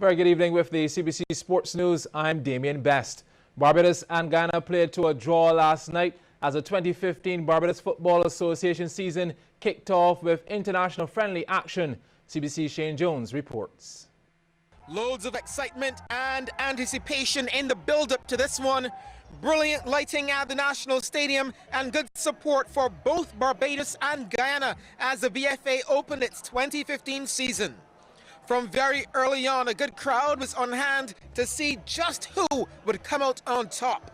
Very good evening with the CBC Sports News. I'm Damien Best. Barbados and Guyana played to a draw last night as the 2015 Barbados Football Association season kicked off with international friendly action. CBC Shane Jones reports. Loads of excitement and anticipation in the build-up to this one. Brilliant lighting at the National Stadium and good support for both Barbados and Guyana as the BFA opened its 2015 season. From very early on, a good crowd was on hand to see just who would come out on top.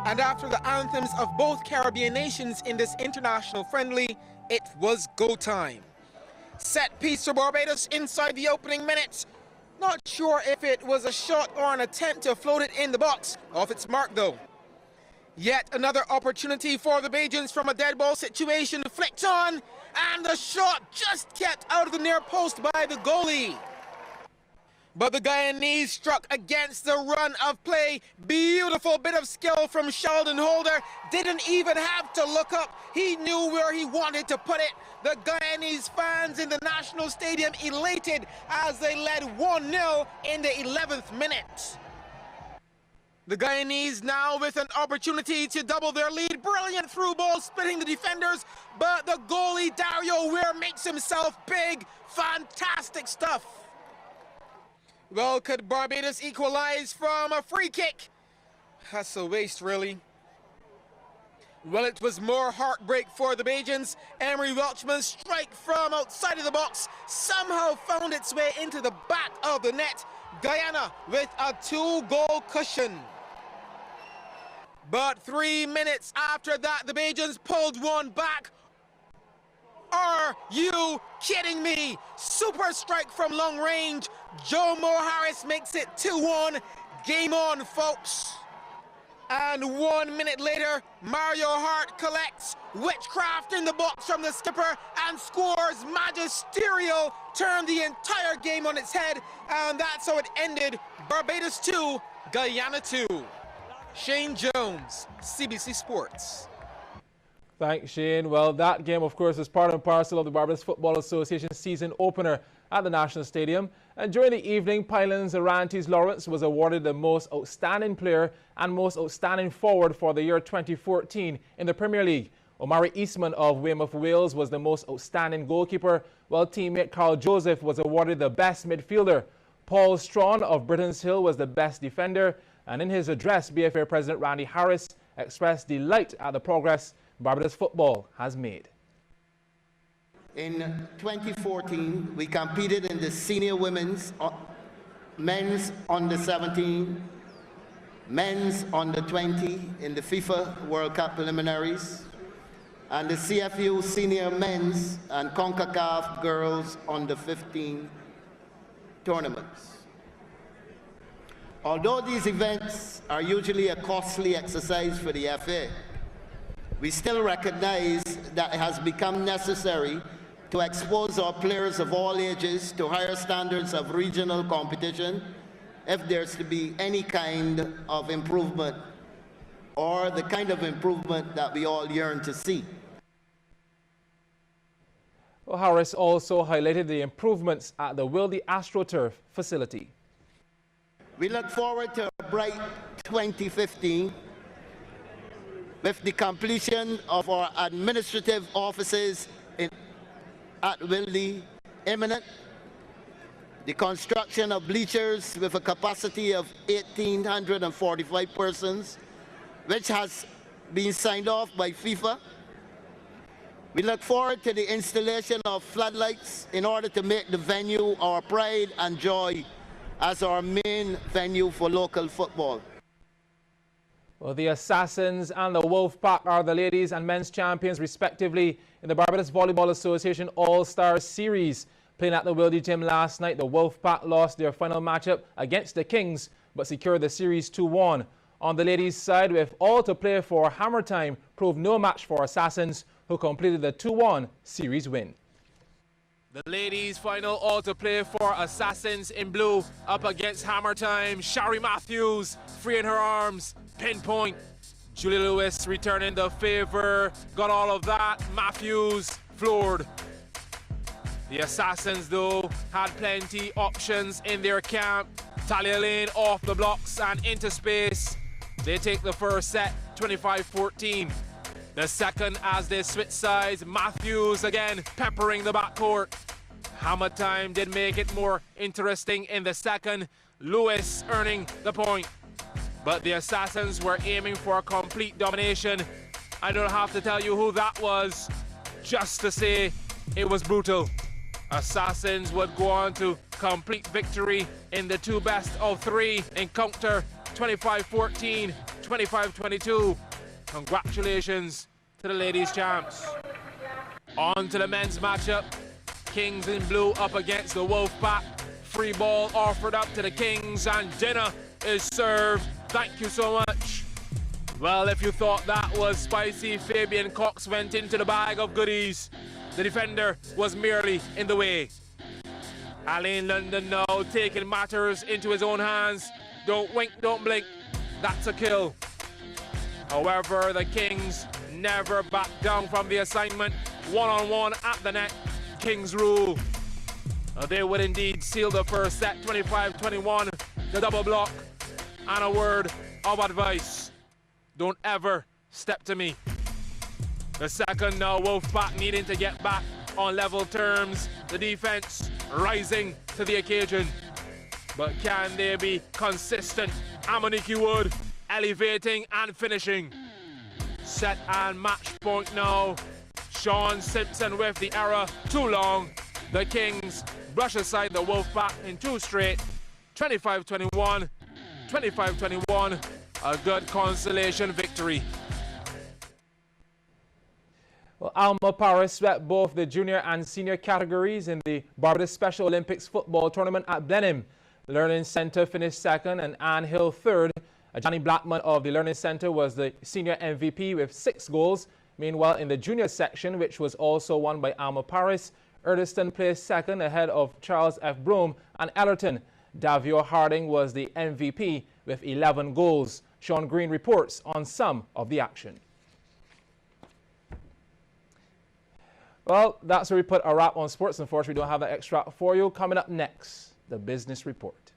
And after the anthems of both Caribbean nations in this international friendly, it was go time. Set piece for Barbados inside the opening minutes. Not sure if it was a shot or an attempt to float it in the box. Off its mark though. Yet another opportunity for the Bajans from a dead ball situation flicked on, and the shot just kept out of the near post by the goalie. But the Guyanese struck against the run of play. Beautiful bit of skill from Sheldon Holder. Didn't even have to look up. He knew where he wanted to put it. The Guyanese fans in the National Stadium elated as they led 1-0 in the 11th minute. The Guyanese now with an opportunity to double their lead. Brilliant through ball splitting the defenders, but the goalie Dario Weir makes himself big. Fantastic stuff. Well, could Barbados equalize from a free kick? That's a waste, really. Well, it was more heartbreak for the Bajans. Emery Welchman's strike from outside of the box somehow found its way into the back of the net. Guyana with a 2-goal cushion. But 3 minutes after that, the Bajans pulled one back. Are you kidding me? Super strike from long range. Joe Moore Harris makes it 2-1. Game on, folks. And 1 minute later, Mario Hart collects witchcraft in the box from the skipper and scores magisterial, turned the entire game on its head, and that's how it ended. Barbados 2, Guyana 2. Shane Jones, CBC Sports. Thanks, Shane. Well, that game, of course, is part and parcel of the Barbados Football Association season opener at the National Stadium. And during the evening, Pylands Arantes Lawrence was awarded the most outstanding player and most outstanding forward for the year 2014 in the Premier League. Omari Eastman of Weymouth, Wales was the most outstanding goalkeeper, while teammate Carl Joseph was awarded the best midfielder. Paul Strawn of Britain's Hill was the best defender. And in his address, BFA President Randy Harris expressed delight at the progress Barbados football has made. In 2014, we competed in the senior women's, men's under 17, men's under 20 in the FIFA World Cup preliminaries, and the CFU senior men's and CONCACAF girls under 15 tournaments. Although these events are usually a costly exercise for the FA, we still recognize that it has become necessary to expose our players of all ages to higher standards of regional competition if there's to be any kind of improvement, or the kind of improvement that we all yearn to see. Well, Harris also highlighted the improvements at the Wildy AstroTurf facility. We look forward to a bright 2015 with the completion of our administrative offices at Wildy imminent, the construction of bleachers with a capacity of 1,845 persons, which has been signed off by FIFA. We look forward to the installation of floodlights in order to make the venue our pride and joy as our main venue for local football. Well, the Assassins and the Wolfpack are the ladies and men's champions, respectively, in the Barbados Volleyball Association All-Star Series. Playing at the Wildy Gym last night, the Wolfpack lost their final matchup against the Kings, but secured the series 2-1. On the ladies' side, with all to play for, Hammer Time proved no match for Assassins, who completed the 2-1 series win. The ladies' final all to play for Assassins in Blue up against Hammer Time. Shari Matthews free in her arms, pinpoint. Julie Lewis returning the favor, got all of that. Matthews floored. The Assassins, though, had plenty options in their camp. Talia Lane off the blocks and into space. They take the first set, 25-14. The second, as they switch sides, Matthews again peppering the backcourt. Hammer Time did make it more interesting in the second. Lewis earning the point. But the Assassins were aiming for complete domination. I don't have to tell you who that was, just to say it was brutal. Assassins would go on to complete victory in the 2 best-of-3 encounter, 25-14, 25-22. Congratulations to the ladies' champs. On to the men's matchup. Kings in Blue up against the Wolfpack. Free ball offered up to the Kings and dinner is served. Thank you so much. Well, if you thought that was spicy, Fabian Cox went into the bag of goodies. The defender was merely in the way. Alain London now taking matters into his own hands. Don't wink, don't blink. That's a kill. However, the Kings never back down from the assignment. One-on-one at the net. Kings rule. They would indeed seal the first set, 25-21. The double block. And a word of advice. Don't ever step to me. The second now, Wolfpack needing to get back on level terms. The defense rising to the occasion. But can they be consistent? Amoniki Wood elevating and finishing. Set and match point now. Sean Simpson with the error. Too long. The Kings brush aside the Wolfpack in 2 straight. 25-21. 25-21. A good consolation victory. Well, Alma Paris swept both the junior and senior categories in the Barbados Special Olympics football tournament at Blenheim. The Learning Centre finished second and Anne Hill third. Johnny Blackman of the Learning Centre was the senior MVP with 6 goals. Meanwhile, in the junior section, which was also won by Alma Paris, Erdiston placed second ahead of Charles F. Brome and Ellerton. Davio Harding was the MVP with 11 goals. Sean Green reports on some of the action. Well, that's where we put a wrap on sports. Unfortunately, we don't have that extra for you. Coming up next, the business report.